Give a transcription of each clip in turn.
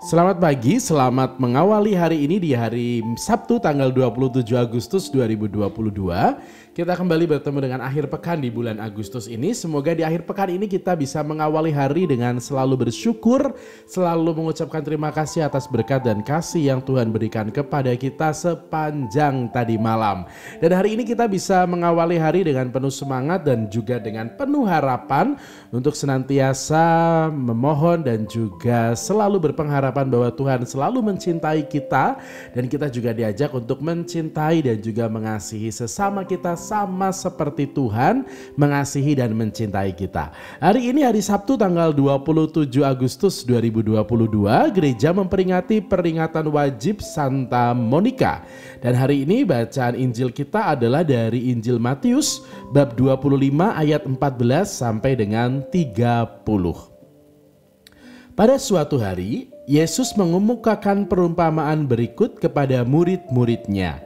Selamat pagi, selamat mengawali hari ini di hari Sabtu tanggal 27 Agustus 2022. Kita kembali bertemu dengan akhir pekan di bulan Agustus ini. Semoga di akhir pekan ini kita bisa mengawali hari dengan selalu bersyukur, selalu mengucapkan terima kasih atas berkat dan kasih yang Tuhan berikan kepada kita sepanjang tadi malam. Dan hari ini kita bisa mengawali hari dengan penuh semangat dan juga dengan penuh harapan untuk senantiasa memohon dan juga selalu berpengharapan bahwa Tuhan selalu mencintai kita dan kita juga diajak untuk mencintai dan juga mengasihi sesama kita sama seperti Tuhan mengasihi dan mencintai kita. Hari ini hari Sabtu tanggal 27 Agustus 2022, gereja memperingati peringatan wajib Santa Monica. Dan hari ini bacaan Injil kita adalah dari Injil Matius bab 25 ayat 14 sampai dengan 30. Pada suatu hari, Yesus mengemukakan perumpamaan berikut kepada murid-muridnya.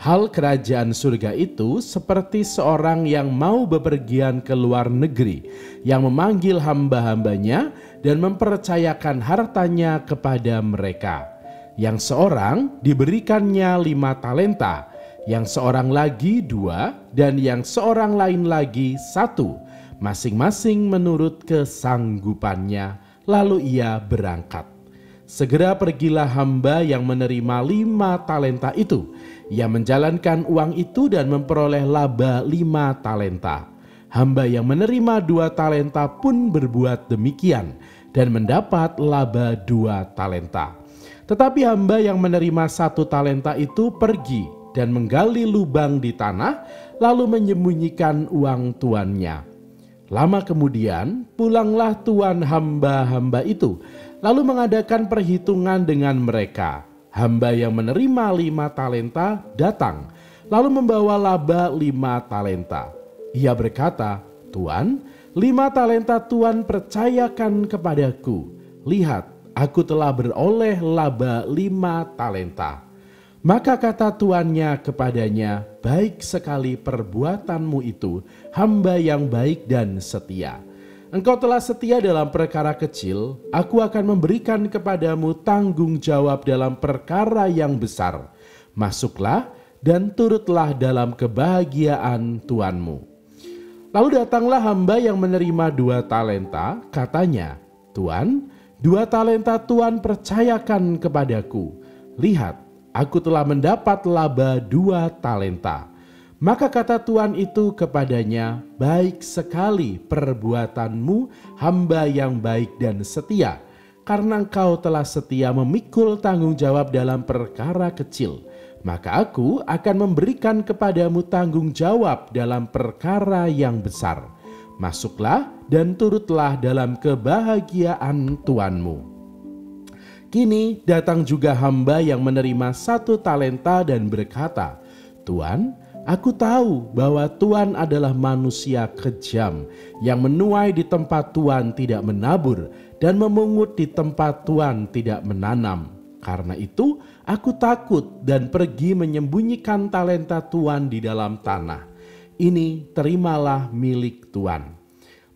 Hal kerajaan surga itu seperti seorang yang mau bepergian ke luar negeri, yang memanggil hamba-hambanya dan mempercayakan hartanya kepada mereka. Yang seorang diberikannya 5 talenta, yang seorang lagi 2, dan yang seorang lain lagi 1, masing-masing menurut kesanggupannya. Lalu ia berangkat. Segera pergilah hamba yang menerima 5 talenta itu. Ia menjalankan uang itu dan memperoleh laba 5 talenta. Hamba yang menerima 2 talenta pun berbuat demikian dan mendapat laba 2 talenta. Tetapi hamba yang menerima 1 talenta itu pergi dan menggali lubang di tanah lalu menyembunyikan uang tuannya. Lama kemudian pulanglah tuan hamba-hamba itu lalu mengadakan perhitungan dengan mereka. Hamba yang menerima 5 talenta datang lalu membawa laba 5 talenta. Ia berkata, "Tuan, 5 talenta Tuan percayakan kepadaku. Lihat, aku telah beroleh laba 5 talenta." Maka kata tuannya kepadanya, "Baik sekali perbuatanmu itu, hamba yang baik dan setia. Engkau telah setia dalam perkara kecil, aku akan memberikan kepadamu tanggung jawab dalam perkara yang besar. Masuklah dan turutlah dalam kebahagiaan tuanmu." Lalu datanglah hamba yang menerima 2 talenta, katanya, "Tuan, 2 talenta Tuan percayakan kepadaku. Lihat, aku telah mendapat laba 2 talenta." Maka kata tuan itu kepadanya, "Baik sekali perbuatanmu, hamba yang baik dan setia. Karena engkau telah setia memikul tanggung jawab dalam perkara kecil, maka aku akan memberikan kepadamu tanggung jawab dalam perkara yang besar. Masuklah dan turutlah dalam kebahagiaan tuanmu." Kini datang juga hamba yang menerima 1 talenta dan berkata, "Tuan, aku tahu bahwa Tuan adalah manusia kejam yang menuai di tempat Tuan tidak menabur dan memungut di tempat Tuan tidak menanam. Karena itu aku takut dan pergi menyembunyikan talenta Tuan di dalam tanah. Ini terimalah milik Tuan."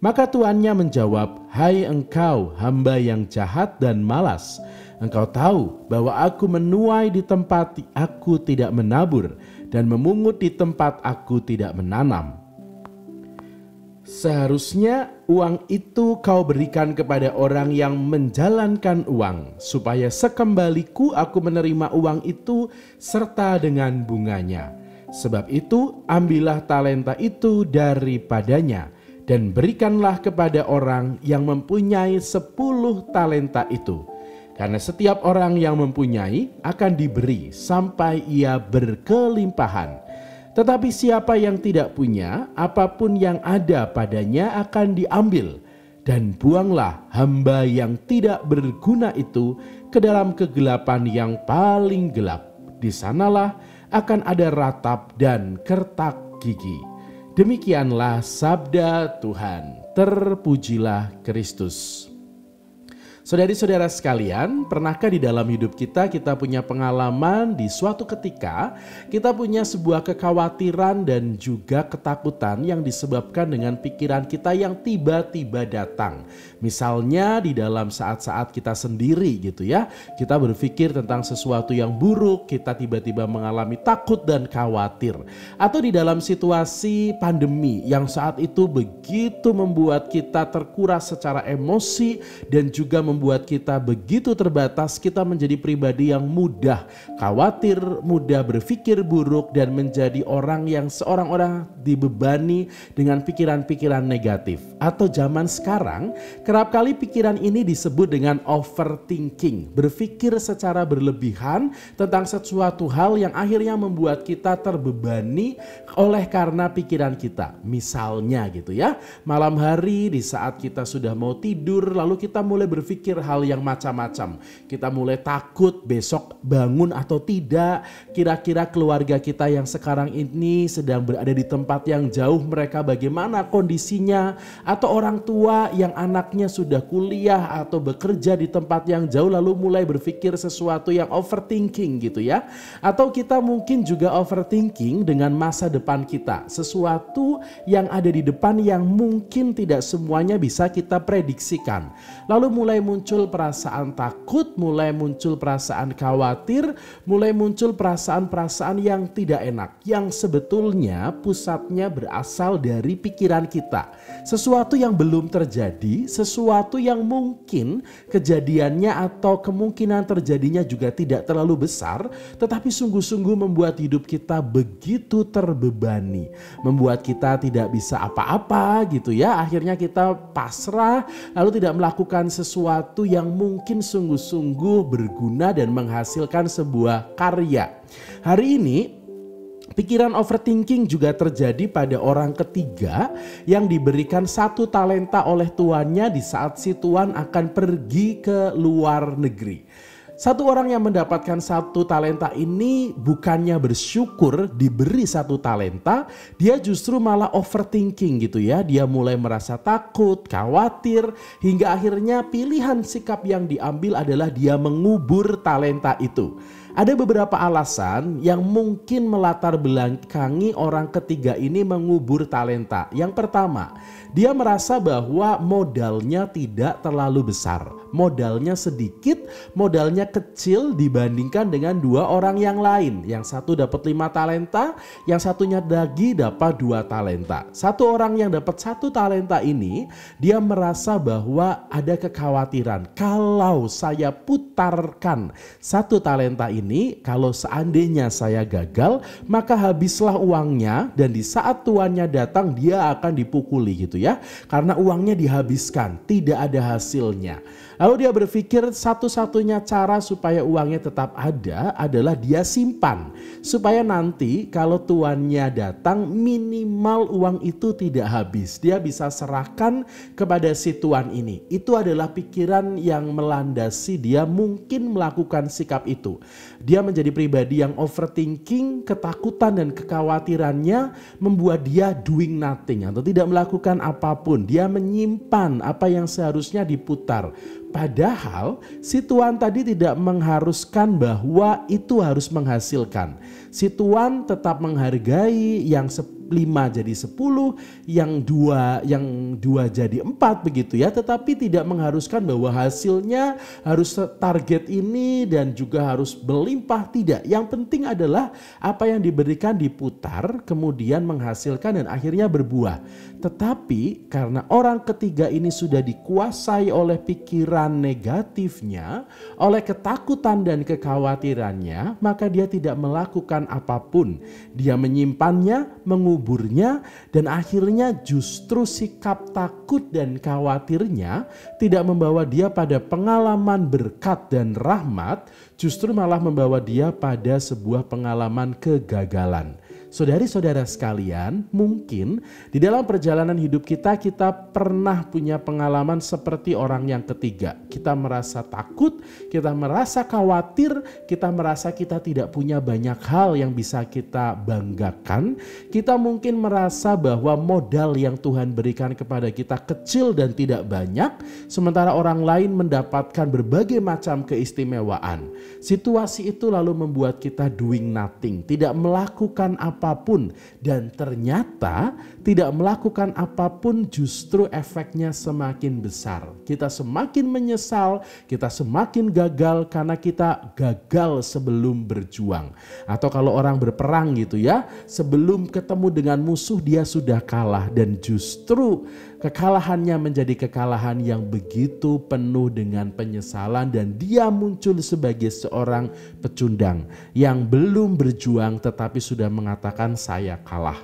Maka tuannya menjawab, "Hai engkau hamba yang jahat dan malas. Engkau tahu bahwa aku menuai di tempat aku tidak menabur dan memungut di tempat aku tidak menanam. Seharusnya uang itu kau berikan kepada orang yang menjalankan uang, supaya sekembaliku aku menerima uang itu serta dengan bunganya. Sebab itu ambillah talenta itu daripadanya dan berikanlah kepada orang yang mempunyai 10 talenta itu. Karena setiap orang yang mempunyai akan diberi sampai ia berkelimpahan. Tetapi siapa yang tidak punya, apapun yang ada padanya akan diambil. Dan buanglah hamba yang tidak berguna itu ke dalam kegelapan yang paling gelap. Di sanalah akan ada ratap dan kertak gigi." Demikianlah sabda Tuhan. Terpujilah Kristus. Saudari-saudara sekalian, pernahkah di dalam hidup kita punya pengalaman di suatu ketika kita punya sebuah kekhawatiran dan juga ketakutan yang disebabkan dengan pikiran kita yang tiba-tiba datang. Misalnya di dalam saat-saat kita sendiri gitu ya, kita berpikir tentang sesuatu yang buruk, kita tiba-tiba mengalami takut dan khawatir. Atau di dalam situasi pandemi yang saat itu begitu membuat kita terkuras secara emosi dan juga membuat kita begitu terbatas, kita menjadi pribadi yang mudah khawatir, mudah berpikir buruk dan menjadi orang yang seorang-orang dibebani dengan pikiran-pikiran negatif. Atau zaman sekarang kerap kali pikiran ini disebut dengan overthinking, berpikir secara berlebihan tentang sesuatu hal yang akhirnya membuat kita terbebani oleh karena pikiran kita. Misalnya gitu ya, malam hari di saat kita sudah mau tidur lalu kita mulai berpikir hal yang macam-macam. Kita mulai takut besok bangun atau tidak. Kira-kira keluarga kita yang sekarang ini sedang berada di tempat yang jauh, mereka bagaimana kondisinya? Atau orang tua yang anaknya sudah kuliah atau bekerja di tempat yang jauh lalu mulai berpikir sesuatu yang overthinking gitu ya. Atau kita mungkin juga overthinking dengan masa depan kita. Sesuatu yang ada di depan yang mungkin tidak semuanya bisa kita prediksikan. Lalu mulai muncul perasaan takut, mulai muncul perasaan khawatir, mulai muncul perasaan-perasaan yang tidak enak, yang sebetulnya pusatnya berasal dari pikiran kita. Sesuatu yang belum terjadi, sesuatu yang mungkin kejadiannya atau kemungkinan terjadinya juga tidak terlalu besar, tetapi sungguh-sungguh membuat hidup kita begitu terbebani, membuat kita tidak bisa apa-apa gitu ya. Akhirnya kita pasrah lalu tidak melakukan sesuatu yang mungkin sungguh-sungguh berguna dan menghasilkan sebuah karya. Hari ini pikiran overthinking juga terjadi pada orang ketiga yang diberikan satu talenta oleh tuannya di saat si tuan akan pergi ke luar negeri. Satu orang yang mendapatkan satu talenta ini bukannya bersyukur diberi satu talenta, dia justru malah overthinking gitu ya. Dia mulai merasa takut, khawatir, hingga akhirnya pilihan sikap yang diambil adalah dia mengubur talenta itu. Ada beberapa alasan yang mungkin melatar belakangi orang ketiga ini mengubur talenta. Yang pertama, dia merasa bahwa modalnya tidak terlalu besar. Modalnya sedikit, modalnya kecil dibandingkan dengan dua orang yang lain. Yang satu dapat 5 talenta, yang satunya lagi dapat 2 talenta. Satu orang yang dapat 1 talenta ini, dia merasa bahwa ada kekhawatiran. Kalau saya putarkan 1 talenta ini, kalau seandainya saya gagal, maka habislah uangnya dan di saat tuannya datang dia akan dipukuli gitu ya. Karena uangnya dihabiskan, tidak ada hasilnya. Lalu dia berpikir satu-satunya cara supaya uangnya tetap ada adalah dia simpan. Supaya nanti kalau tuannya datang minimal uang itu tidak habis. Dia bisa serahkan kepada si tuan ini. Itu adalah pikiran yang melandasi dia mungkin melakukan sikap itu. Dia menjadi pribadi yang overthinking, ketakutan dan kekhawatirannya membuat dia doing nothing atau tidak melakukan apapun. Dia menyimpan apa yang seharusnya diputar. Padahal si tuan tadi tidak mengharuskan bahwa itu harus menghasilkan. Si tuan tetap menghargai yang 5 jadi 10, yang 2 jadi 4 begitu ya. Tetapi tidak mengharuskan bahwa hasilnya harus target ini dan juga harus berlimpah, tidak. Yang penting adalah apa yang diberikan diputar kemudian menghasilkan dan akhirnya berbuah. Tetapi karena orang ketiga ini sudah dikuasai oleh pikiran negatifnya, oleh ketakutan dan kekhawatirannya, maka dia tidak melakukan apapun. Dia menyimpannya, menguburnya, dan akhirnya justru sikap takut dan khawatirnya tidak membawa dia pada pengalaman berkat dan rahmat, justru malah membawa dia pada sebuah pengalaman kegagalan. Saudari-saudara sekalian, mungkin di dalam perjalanan hidup kita pernah punya pengalaman seperti orang yang ketiga. Kita merasa takut, kita merasa khawatir, kita merasa kita tidak punya banyak hal yang bisa kita banggakan. Kita mungkin merasa bahwa modal yang Tuhan berikan kepada kita kecil dan tidak banyak, sementara orang lain mendapatkan berbagai macam keistimewaan. Situasi itu lalu membuat kita doing nothing, tidak melakukan apapun, dan ternyata tidak melakukan apapun justru efeknya semakin besar. Kita semakin menyesal, kita semakin gagal karena kita gagal sebelum berjuang. Atau kalau orang berperang gitu ya, sebelum ketemu dengan musuh dia sudah kalah, dan justru kekalahannya menjadi kekalahan yang begitu penuh dengan penyesalan, dan dia muncul sebagai seorang pecundang yang belum berjuang tetapi sudah mengatakan saya kalah.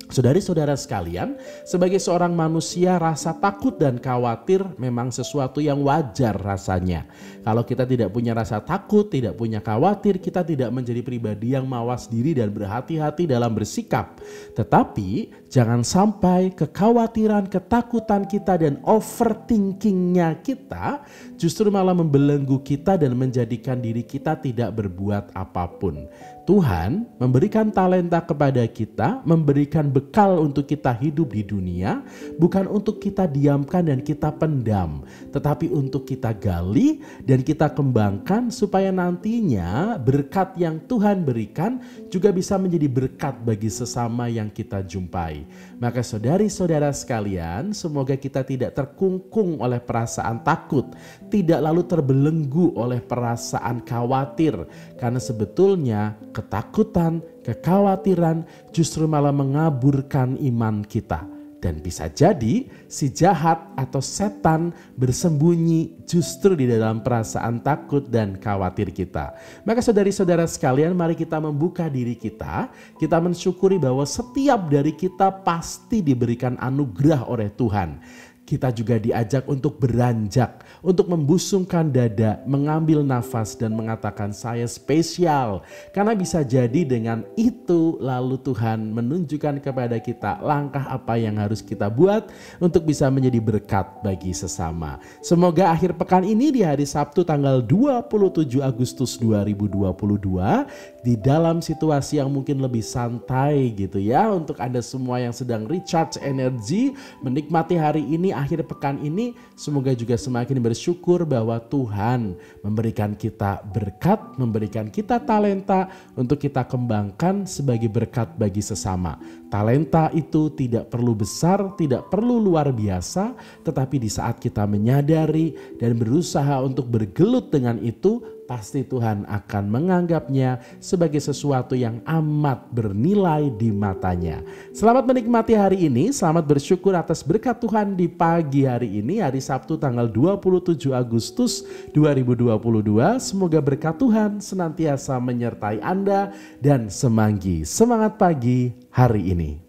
Saudari-saudara sekalian, sebagai seorang manusia rasa takut dan khawatir memang sesuatu yang wajar rasanya. Kalau kita tidak punya rasa takut, tidak punya khawatir, kita tidak menjadi pribadi yang mawas diri dan berhati-hati dalam bersikap. Tetapi jangan sampai kekhawatiran, ketakutan kita dan overthinkingnya kita justru malah membelenggu kita dan menjadikan diri kita tidak berbuat apapun. Tuhan memberikan talenta kepada kita, memberikan bekal untuk kita hidup di dunia, bukan untuk kita diamkan dan kita pendam, tetapi untuk kita gali dan kita kembangkan supaya nantinya berkat yang Tuhan berikan juga bisa menjadi berkat bagi sesama yang kita jumpai. Maka saudari-saudara sekalian, semoga kita tidak terkungkung oleh perasaan takut, tidak lalu terbelenggu oleh perasaan khawatir, karena sebetulnya ketakutan, kekhawatiran justru malah mengaburkan iman kita. Dan bisa jadi si jahat atau setan bersembunyi justru di dalam perasaan takut dan khawatir kita. Maka saudari-saudara sekalian, mari kita membuka diri kita mensyukuri bahwa setiap dari kita pasti diberikan anugerah oleh Tuhan. Kita juga diajak untuk beranjak, untuk membusungkan dada, mengambil nafas dan mengatakan saya spesial. Karena bisa jadi dengan itu lalu Tuhan menunjukkan kepada kita langkah apa yang harus kita buat untuk bisa menjadi berkat bagi sesama. Semoga akhir pekan ini di hari Sabtu tanggal 27 Agustus 2022 di dalam situasi yang mungkin lebih santai gitu ya, untuk Anda semua yang sedang recharge energi, menikmati hari ini, akhir pekan ini, semoga juga semakin bersyukur bahwa Tuhan memberikan kita berkat, memberikan kita talenta untuk kita kembangkan sebagai berkat bagi sesama. Talenta itu tidak perlu besar, tidak perlu luar biasa, tetapi di saat kita menyadari dan berusaha untuk bergelut dengan itu, pasti Tuhan akan menganggapnya sebagai sesuatu yang amat bernilai di matanya. Selamat menikmati hari ini, selamat bersyukur atas berkat Tuhan di pagi hari ini, hari Sabtu tanggal 27 Agustus 2022. Semoga berkat Tuhan senantiasa menyertai Anda dan semanggi. Semangat pagi hari ini.